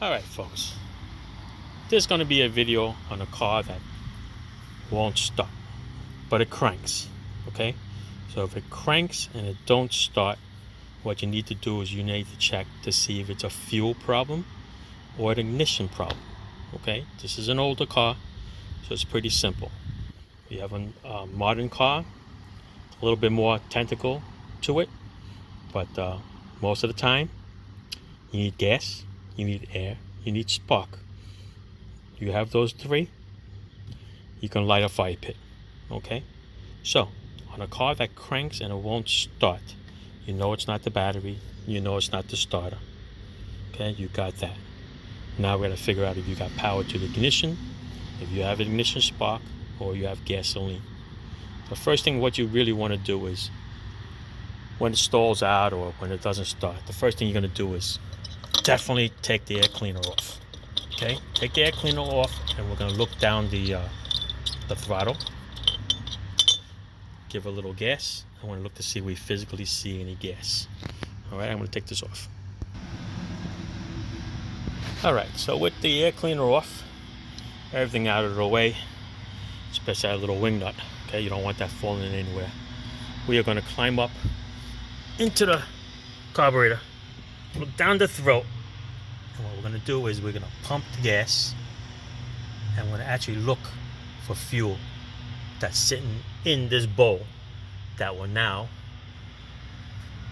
Alright folks, there's going to be a video on a car that won't start, but it cranks, okay? So if it cranks and it don't start, what you need to do is you need to check to see if it's a fuel problem or an ignition problem, okay? This is an older car, so it's pretty simple. You have a modern car, a little bit more tentacle to it, but most of the time you need gas, you need air, you need spark. You have those three, you can light a fire pit, okay? So on a car that cranks and it won't start, you know it's not the battery, you know it's not the starter, okay? You got that. Now we're going to figure out if you got power to the ignition, if you have an ignition spark, or you have gasoline. The first thing what you really want to do is when it stalls out or when it doesn't start, the first thing you're going to do is definitely take the air cleaner off. Okay, take the air cleaner off, and we're going to look down the throttle. Give it a little gas. I want to look to see if we physically see any gas. All right, I'm going to take this off. All right, so with the air cleaner off, everything out of the way, especially that little wing nut. Okay, you don't want that falling anywhere. We are going to climb up into the carburetor, look down the throat, and what we're going to do is we're going to pump the gas, and we're going to actually look for fuel that's sitting in this bowl that will now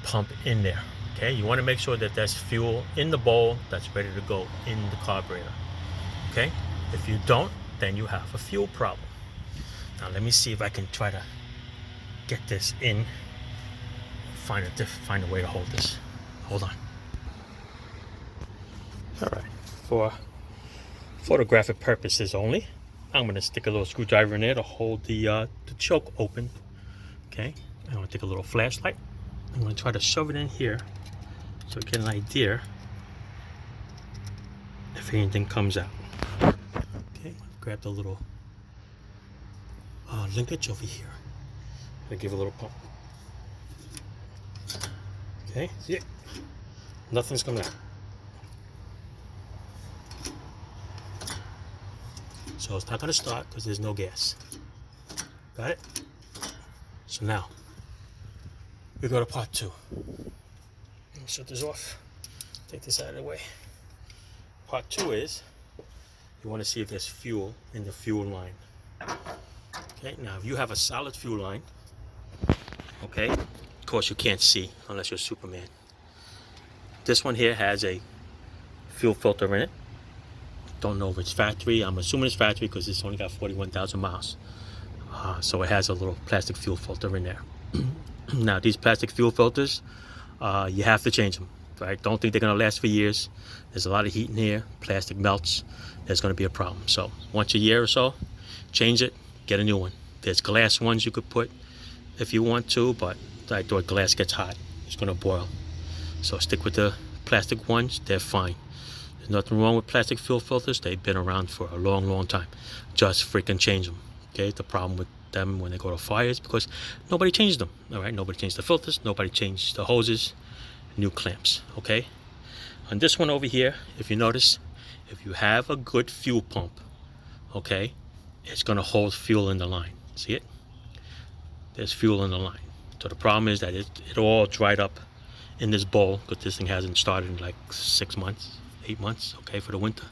pump in there. Okay, you want to make sure that there's fuel in the bowl that's ready to go in the carburetor. Okay, if you don't, then you have a fuel problem. Now let me see if I can try to get this in. Find a way to hold this. Hold on. All right, for photographic purposes only, I'm going to stick a little screwdriver in there to hold the choke open. Okay, I'm going to take a little flashlight. I'm going to try to shove it in here so we get an idea if anything comes out. Okay, grab the little linkage over here. I'm going to give it a little pump. Okay, see it? Nothing's coming out. So it's not going to start because there's no gas. Got it? So now we go to part two. Let me shut this off. Take this out of the way. Part two is you want to see if there's fuel in the fuel line. Okay, now if you have a solid fuel line, okay, of course you can't see unless you're Superman. This one here has a fuel filter in it. Don't know if it's factory. I'm assuming it's factory because it's only got 41,000 miles. So it has a little plastic fuel filter in there. Now these plastic fuel filters, you have to change them, right? Don't think they're going to last for years. There's a lot of heat in here. Plastic melts. There's going to be a problem. So once a year or so, change it, get a new one. There's glass ones you could put if you want to, but I thought glass gets hot. It's going to boil. So stick with the plastic ones. They're fine. There's nothing wrong with plastic fuel filters. They've been around for a long, long time. Just freaking change them. Okay, the problem with them when they go to fire is because nobody changes them. All right, nobody changed the filters, nobody changed the hoses, new clamps. Okay, on this one over here, if you notice, if you have a good fuel pump, okay, it's going to hold fuel in the line. See it? There's fuel in the line. So the problem is that it all dried up in this bowl because this thing hasn't started in like 6 months, 8 months, okay, for the winter.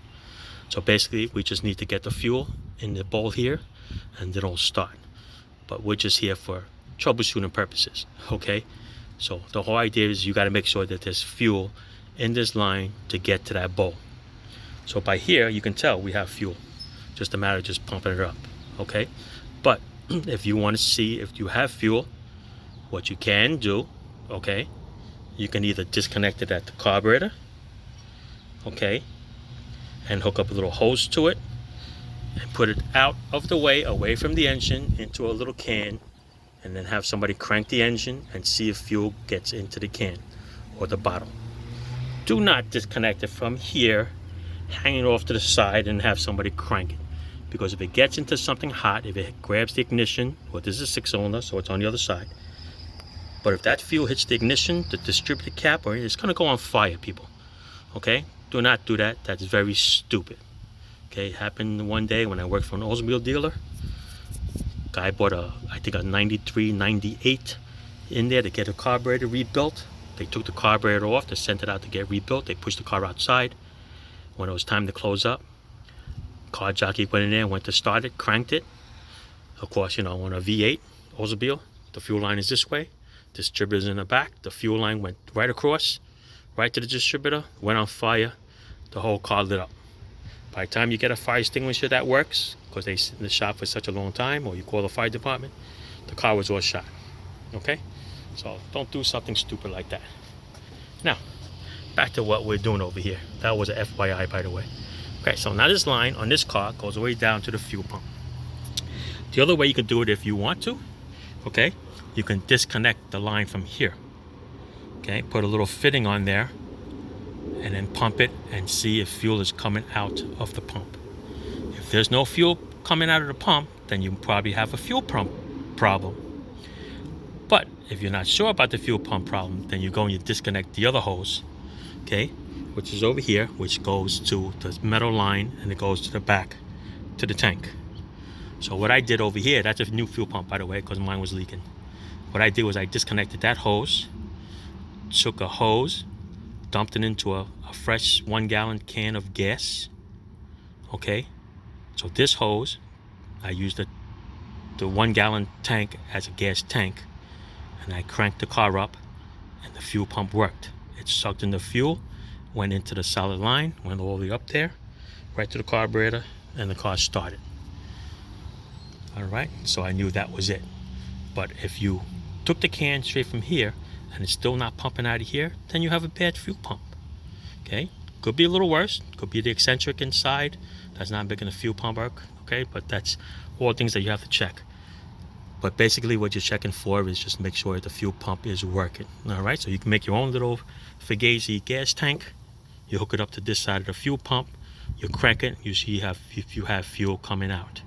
So basically we just need to get the fuel in the bowl here and it'll start. But we're just here for troubleshooting purposes, okay? So the whole idea is you got to make sure that there's fuel in this line to get to that bowl. So by here you can tell we have fuel. Just a matter of just pumping it up, okay? But if you want to see if you have fuel, what you can do, okay, you can either disconnect it at the carburetor, okay, and hook up a little hose to it and put it out of the way, away from the engine, into a little can, and then have somebody crank the engine and see if fuel gets into the can or the bottle. Do not disconnect it from here, hanging off to the side, and have somebody crank it. Because if it gets into something hot, if it grabs the ignition, well, this is a 6-cylinder, so it's on the other side. But if that fuel hits the ignition, the distributor cap, or it's going to go on fire, people. Okay? Do not do that. That's very stupid. Okay, it happened one day when I worked for an Oldsmobile dealer. Guy bought I think a 93, 98 in there to get a carburetor rebuilt. They took the carburetor off, they sent it out to get rebuilt. They pushed the car outside. When it was time to close up, car jockey went in there, went to start it, cranked it. Of course, you know, on a V8 Oldsmobile, the fuel line is this way. Distributor's in the back. The fuel line went right across, right to the distributor, went on fire. The whole car lit up. By the time you get a fire extinguisher that works, because they sit in the shop for such a long time, or you call the fire department, the car was all shot. Okay? So don't do something stupid like that. Now, back to what we're doing over here. That was a FYI, by the way. Okay, so now this line on this car goes way down to the fuel pump. The other way you can do it if you want to, okay, you can disconnect the line from here. Okay, put a little fitting on there and then pump it and see if fuel is coming out of the pump. If there's no fuel coming out of the pump, then you probably have a fuel pump problem. But if you're not sure about the fuel pump problem, then you go and you disconnect the other hose, okay, which is over here, which goes to the metal line and it goes to the back, to the tank. So what I did over here, that's a new fuel pump, by the way, because mine was leaking. What I did was I disconnected that hose, took a hose, dumped it into a fresh 1 gallon can of gas. Okay, so this hose, I used the 1 gallon tank as a gas tank, and I cranked the car up and the fuel pump worked. It sucked in the fuel, went into the solid line, went all the way up there, right to the carburetor, and the car started. All right, so I knew that was it. But if you took the can straight from here and it's still not pumping out of here, then you have a bad fuel pump. Okay, could be a little worse, could be the eccentric inside that's not making the fuel pump work. Okay, but that's all things that you have to check. But basically what you're checking for is just make sure the fuel pump is working. All right, so you can make your own little Fugazi gas tank. You hook it up to this side of the fuel pump, you crank it, you see if you have fuel coming out.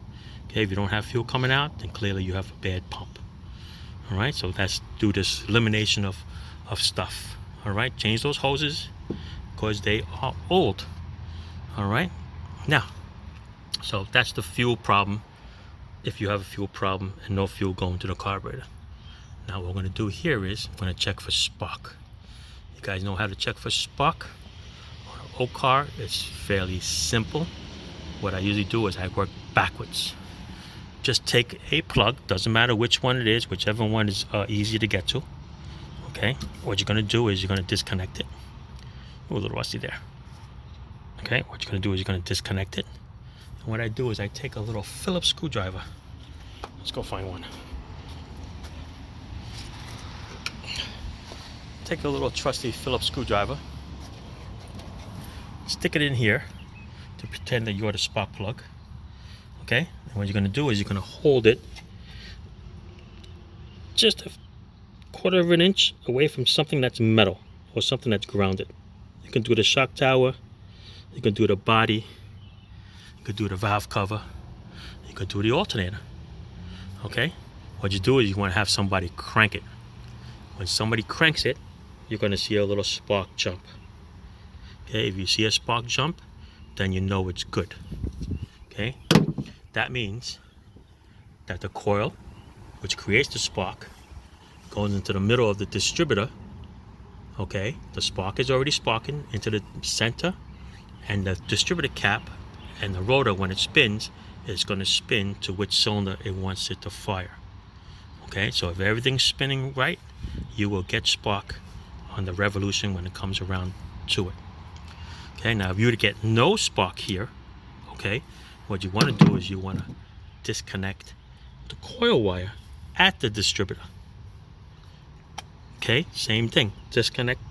Okay, if you don't have fuel coming out, then clearly you have a bad pump. All right, so that's do this elimination of stuff. All right, change those hoses because they are old. All right, now, so that's the fuel problem. If you have a fuel problem and no fuel going to the carburetor. Now what we're going to do here is we're going to check for spark. You guys know how to check for spark? On an old car, it's fairly simple. What I usually do is I work backwards. Just take a plug, doesn't matter which one it is, whichever one is easy to get to. Okay, what you're going to do is you're going to disconnect it. Ooh, a little rusty there. Okay, what you're going to do is you're going to disconnect it. And what I do is I take a little Phillips screwdriver. Let's go find one. Take a little trusty Phillips screwdriver. Stick it in here to pretend that you're the spark plug. Okay, and what you're going to do is you're going to hold it just a 1/4 of an inch away from something that's metal or something that's grounded. You can do the shock tower, you can do the body, you could do the valve cover, you could do the alternator. Okay, what you do is you want to have somebody crank it. When somebody cranks it, you're going to see a little spark jump. Okay, if you see a spark jump, then you know it's good. Okay, that means that the coil, which creates the spark, goes into the middle of the distributor. Okay, the spark is already sparking into the center, and the distributor cap and the rotor, when it spins, is going to spin to which cylinder it wants it to fire. Okay, so if everything's spinning right, you will get spark on the revolution when it comes around to it. Okay, now if you were to get no spark here, okay, what you want to do is you want to disconnect the coil wire at the distributor. Okay, same thing, disconnect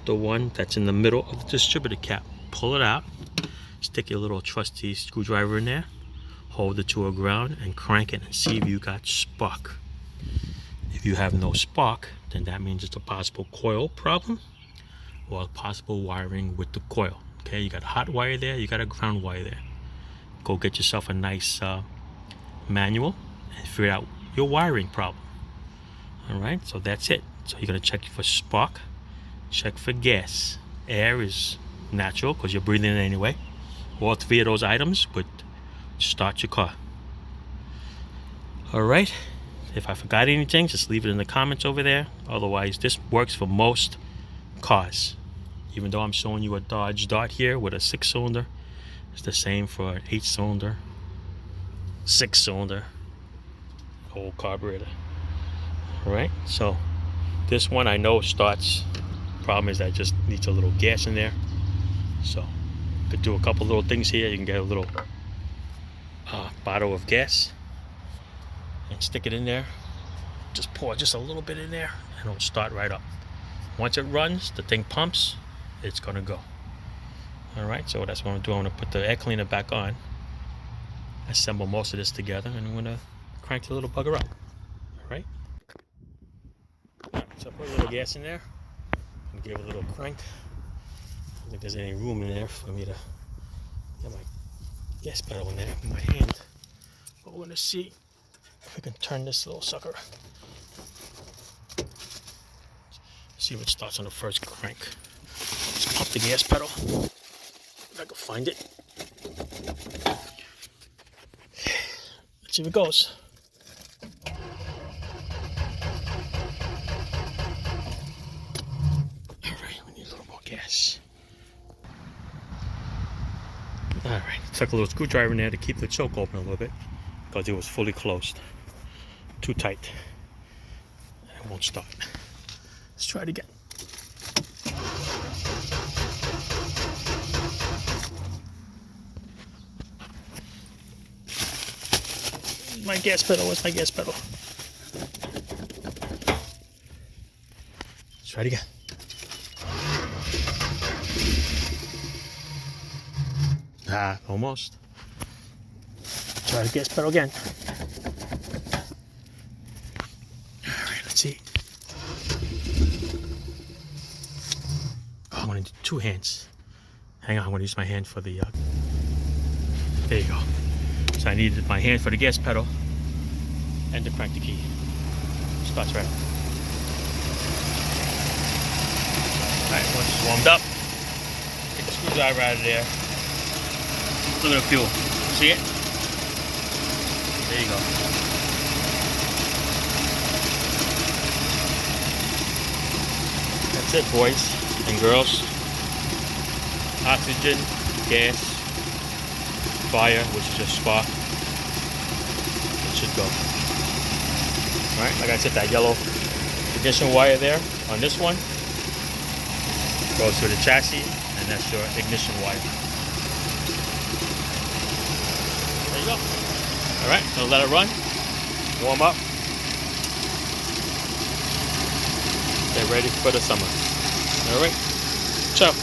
the one that's in the middle of the distributor cap, pull it out, stick your little trusty screwdriver in there, hold it to a ground and crank it and see if you got spark. If you have no spark, then that means it's a possible coil problem or a possible wiring with the coil. Okay, you got a hot wire there, you got a ground wire there. Go get yourself a nice manual and figure out your wiring problem. All right, so that's it. So you're gonna check for spark, check for gas. Air is natural because you're breathing it anyway. All three of those items would start your car. Alright, if I forgot anything, just leave it in the comments over there. Otherwise, this works for most cars. Even though I'm showing you a Dodge Dart here with a 6-cylinder, it's the same for an 8-cylinder, 6-cylinder, old carburetor. Alright, so this one I know starts. Problem is that just needs a little gas in there. So could do a couple little things here. You can get a little bottle of gas and stick it in there. Just pour just a little bit in there and it'll start right up. Once it runs, the thing pumps, it's gonna go. Alright, so that's what I'm doing. I'm gonna put the air cleaner back on, assemble most of this together, and I'm gonna crank the little bugger up. Alright, so I put a little gas in there and give it a little crank. I don't think there's any room in there for me to get my gas pedal in there with my hand. But we're gonna see if we can turn this little sucker. See if it starts on the first crank. Let's pump the gas pedal. If I can find it. Let's see if it goes. Alright, we need a little more gas. Alright, took a little screwdriver in there to keep the choke open a little bit because it was fully closed. Too tight. And it won't start. Let's try it again. My gas pedal, where's my gas pedal? Let's try it again. Almost. Try the gas pedal again. Alright, let's see. I'm going to do two hands. Hang on, I'm going to use my hand for the... there you go. So I needed my hand for the gas pedal and to crank the key. Starts right up. Alright, once it's warmed up, take the screwdriver out of there. Look at the fuel. See it? There you go. That's it, boys and girls. Oxygen, gas, fire, which is just spark. It should go. Alright, like I said, that yellow ignition wire there on this one goes to the chassis, and that's your ignition wire. There you go. Alright, so let it run, warm up, get ready for the summer. Alright, ciao.